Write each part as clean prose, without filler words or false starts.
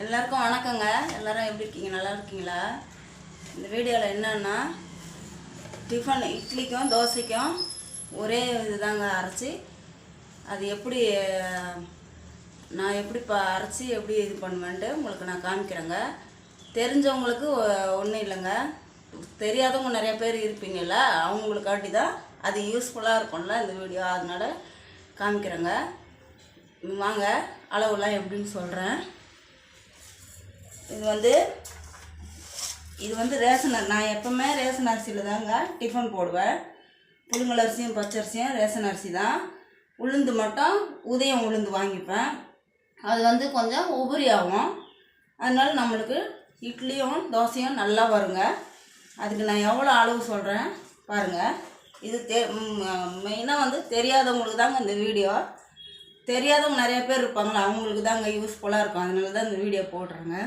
எல்லாருக்கும் வணக்கங்க. எல்லாரும் எப்படி இருக்கீங்க? நல்லா இருக்கீங்களா? இந்த வீடியோவில் என்னன்னா டிஃபன் இட்லிக்கும் தோசைக்கும் ஒரே இதுதாங்க அரைச்சி அது எப்படி நான் எப்படி அரைச்சி எப்படி இது பண்ணுவேன்ட்டு உங்களுக்கு நான் காமிக்கிறேங்க. தெரிஞ்சவங்களுக்கு ஒன்றும் இல்லைங்க, தெரியாதவங்க நிறைய பேர் இருப்பீங்கள்ல, அவங்களுக்காட்டி தான் அது யூஸ்ஃபுல்லாக இருக்கும்ல இந்த வீடியோ, அதனால் காமிக்கிறேங்க. வாங்க அளவுலாம் எப்படின்னு சொல்கிறேன். இது வந்து ரேஷன், நான் எப்போவுமே ரேஷன் அரிசியில் தாங்க டிஃபன் போடுவேன். புழுங்கல் அரிசியும் பச்சரிசியும் ரேஷன் அரிசி தான். உளுந்து மட்டும் உதயம் உளுந்து வாங்கிப்பேன். அது வந்து கொஞ்சம் உபரி ஆகும். அதனால நம்மளுக்கு இட்லியும் தோசையும் நல்லா வருங்க. அதுக்கு நான் எவ்வளோ அளவு சொல்கிறேன் பாருங்கள். இது மெயினாக வந்து தெரியாதவங்களுக்கு தாங்க இந்த வீடியோ. தெரியாதவங்க நிறைய பேர் இருப்பாங்களா, அவங்களுக்கு தாங்க யூஸ்ஃபுல்லாக இருக்கும். அதனால தான் இந்த வீடியோ போடுறேங்க.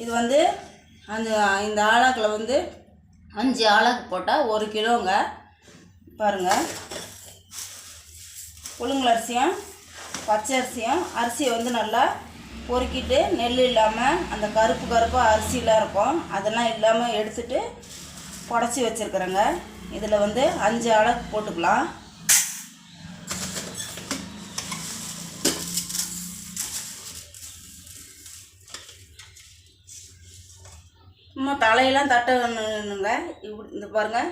இது வந்து இந்த ஆழாக்கில் வந்து 5 ஆழாக்கு போட்டால் 1 கிலோங்க. பாருங்கள், புழுங்கல் அரிசியும் பச்சை அரிசியை வந்து நல்லா பொறுக்கிட்டு நெல் இல்லாமல் அந்த கருப்பாக அரிசிலாம் இருக்கும் அதெல்லாம் இல்லாமல் எடுத்துகிட்டு புடச்சி வச்சுருக்குறேங்க. இதில் வந்து 5 ஆழாக்கு போட்டுக்கலாம். சும்மா தலையெல்லாம் தட்டணுங்க. இப்படி இந்த பாருங்கள்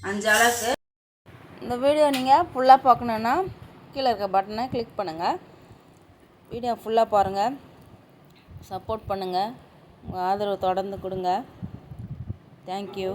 5 அளவுக்கு. இந்த வீடியோ நீங்கள் ஃபுல்லாக பார்க்கணுன்னா கீழே இருக்க பட்டனை கிளிக் பண்ணுங்கள். வீடியோ ஃபுல்லாக பாருங்கள், சப்போர்ட் பண்ணுங்கள், உங்கள் ஆதரவு தொடர்ந்து கொடுங்க. தேங்க்யூ.